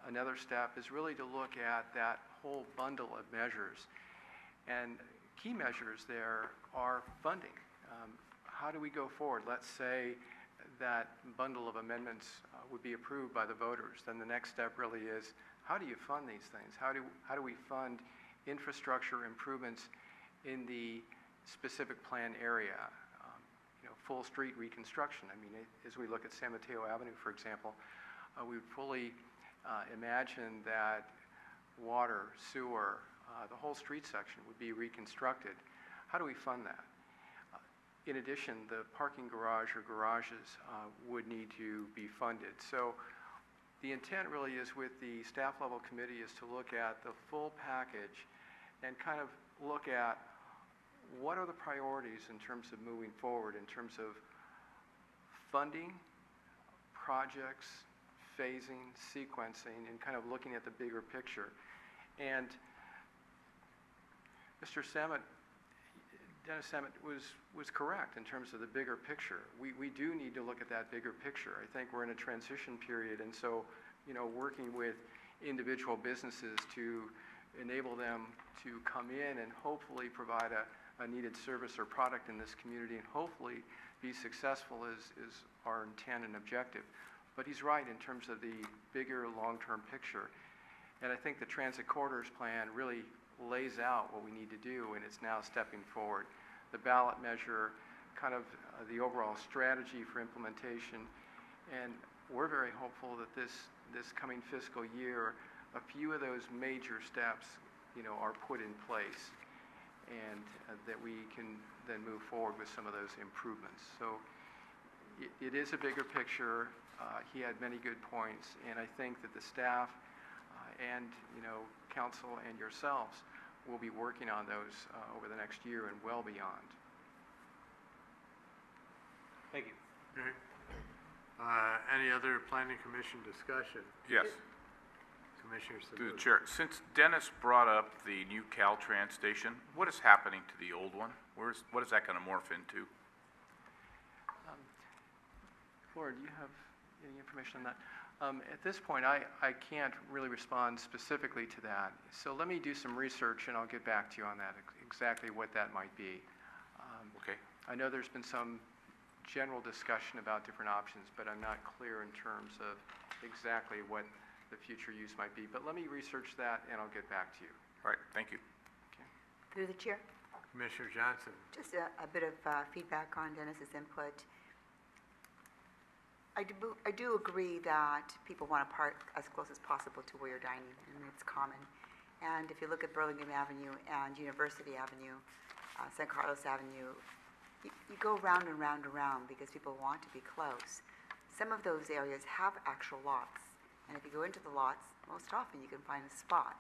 Another step is really to look at that whole bundle of measures. And key measures there are funding. How do we go forward? Let's say that bundle of amendments would be approved by the voters. Then the next step really is, how do you fund these things? How do we fund infrastructure improvements in the specific plan area? Full street reconstruction. I mean, as we look at San Mateo Avenue, for example, we would fully imagine that water, sewer, the whole street section would be reconstructed. How do we fund that? In addition, the parking garage or garages would need to be funded. So the intent really is with the staff level committee is to look at the full package and kind of look at what are the priorities in terms of moving forward, in terms of funding, projects, phasing, sequencing, and kind of looking at the bigger picture. And Mr. Samet, Dennis Samet was correct in terms of the bigger picture. We do need to look at that bigger picture. I think we're in a transition period, and so, working with individual businesses to enable them to come in and hopefully provide a needed service or product in this community and hopefully be successful is our intent and objective. But he's right in terms of the bigger long-term picture. And I think the transit corridors plan really lays out what we need to do, and it's now stepping forward. The ballot measure, kind of the overall strategy for implementation, and we're very hopeful that this coming fiscal year, a few of those major steps, are put in place, and that we can then move forward with some of those improvements. So it is a bigger picture. He had many good points, and I think that the staff and council and yourselves will be working on those over the next year and well beyond. Thank you. Okay. Any other planning commission discussion? Yes. Commissioner Through the Samuda. chair, since Dennis brought up the new Caltrans station, what is happening to the old one? What is that going to morph into? Flora, do you have any information on that? At this point, I can't really respond specifically to that. So let me do some research and I'll get back to you on that, exactly what that might be. Okay. I know there's been some general discussion about different options, but I'm not clear in terms of exactly what the future use might be. But let me research that and I'll get back to you. All right, thank you. Okay. Through the chair, Commissioner Johnson. just a bit of feedback on Dennis's input. I do agree that people want to park as close as possible to where you're dining, and it's common. And if you look at Burlingame Avenue and University Avenue, San Carlos Avenue, you go round and round and round because people want to be close. Some of those areas have actual lots, And if you go into the lots, most often you can find a spot.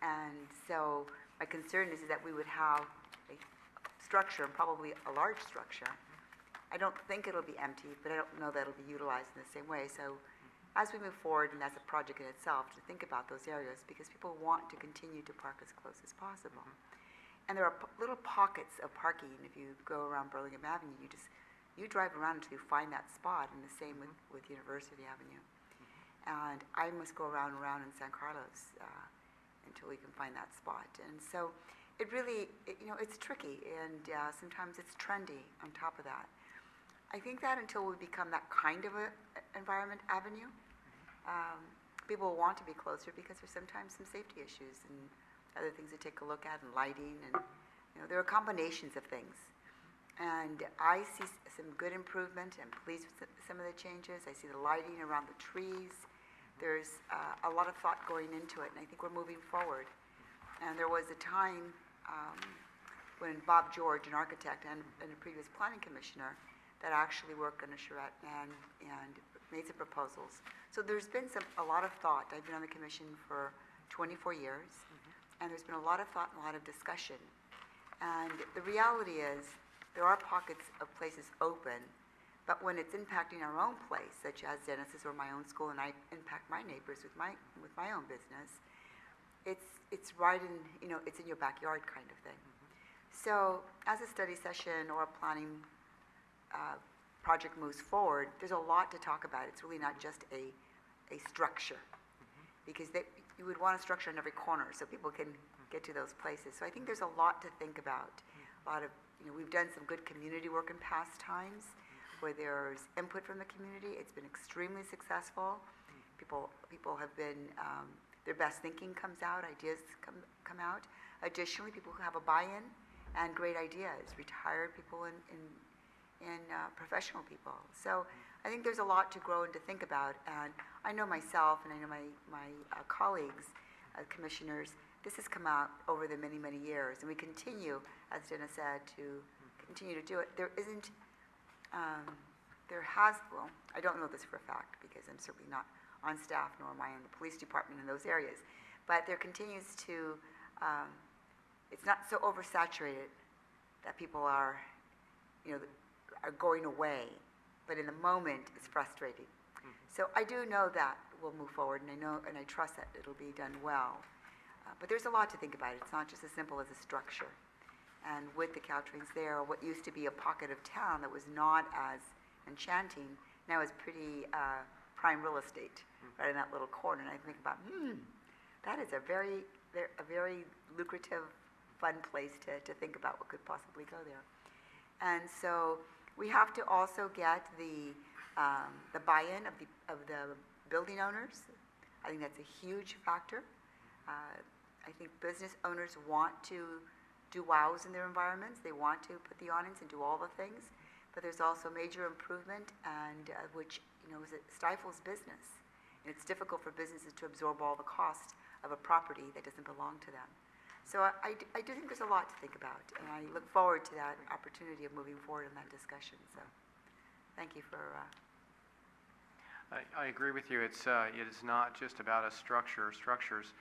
And so my concern is that we would have a structure, and probably a large structure. I don't think it'll be empty, but I don't know that it'll be utilized in the same way. So as we move forward, and as a project in itself, to think about those areas, because people want to continue to park as close as possible. And there are little pockets of parking. If you go around Burlingame Avenue, you drive around until you find that spot, and the same with University Avenue. And I must go around and around in San Carlos until we can find that spot. And so it really, it's tricky, and sometimes it's trendy on top of that. I think that until we become that kind of a environment avenue, people will want to be closer because there's sometimes some safety issues and other things to take a look at, and lighting, and there are combinations of things. And I see some good improvement. I'm pleased with some of the changes. I see the lighting around the trees. There's a lot of thought going into it, and I think we're moving forward. And there was a time when Bob George, an architect and a previous planning commissioner, that actually worked on a charrette and made some proposals. So there's been a lot of thought. I've been on the commission for 24 years, and there's been a lot of thought and a lot of discussion. And the reality is, there are pockets of places open, but when it's impacting our own place, such as Dennis's or my own school, and I impact my neighbors with my own business, it's right in, it's in your backyard kind of thing. So as a study session or a planning project moves forward, there's a lot to talk about. It's really not just a structure, because you would want a structure in every corner so people can get to those places. So I think there's a lot to think about. A lot of, we've done some good community work in past times where there's input from the community. It's been extremely successful. People have been, their best thinking comes out, ideas come out. Additionally, people who have a buy-in and great ideas, retired people and professional people. So I think there's a lot to grow and to think about. And I know myself, and I know my colleagues, commissioners, this has come out over the many, many years. And we continue, as Dennis said, to continue to do it. There isn't, well, I don't know this for a fact because I'm certainly not on staff, nor am I in the police department in those areas. But there continues to, it's not so oversaturated that people are, are going away, but in the moment it's frustrating. So I do know that we'll move forward, and I know and I trust that it'll be done well. But there's a lot to think about. It's not just as simple as a structure. And with the Caltrains there, what used to be a pocket of town that was not as enchanting now is pretty prime real estate right in that little corner. And I think about, that is a very lucrative, fun place to think about what could possibly go there. And so we have to also get the buy-in of the building owners. I think that's a huge factor. I think business owners want to do wows in their environments. They want to put the awnings and do all the things, but there's also major improvement, and which stifles business. And it's difficult for businesses to absorb all the cost of a property that doesn't belong to them. So I do think there's a lot to think about, and I look forward to that opportunity of moving forward in that discussion. So thank you for... I agree with you. It is not just about a structure or structures.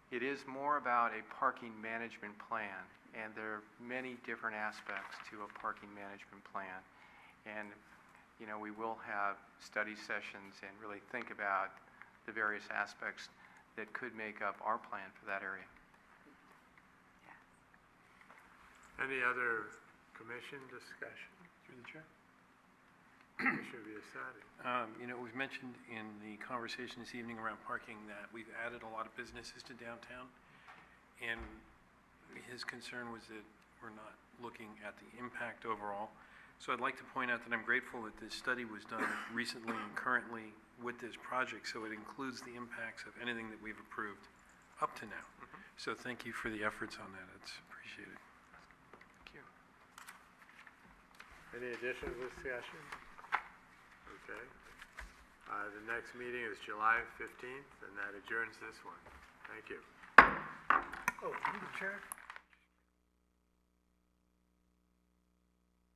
It is more about a parking management plan, and there are many different aspects to a parking management plan. And we will have study sessions and really think about the various aspects that could make up our plan for that area. Any other commission discussion? Through the chair. Commissioner Biassatti. We've mentioned in the conversation this evening around parking that we've added a lot of businesses to downtown, and his concern was that we're not looking at the impact overall. So I'd like to point out that I'm grateful that this study was done recently and currently with this project, so it includes the impacts of anything that we've approved up to now. So thank you for the efforts on that. It's appreciated. Thank you. Any additional discussion? Okay. The next meeting is July 15th, and that adjourns this one. Thank you. Oh, through the chair?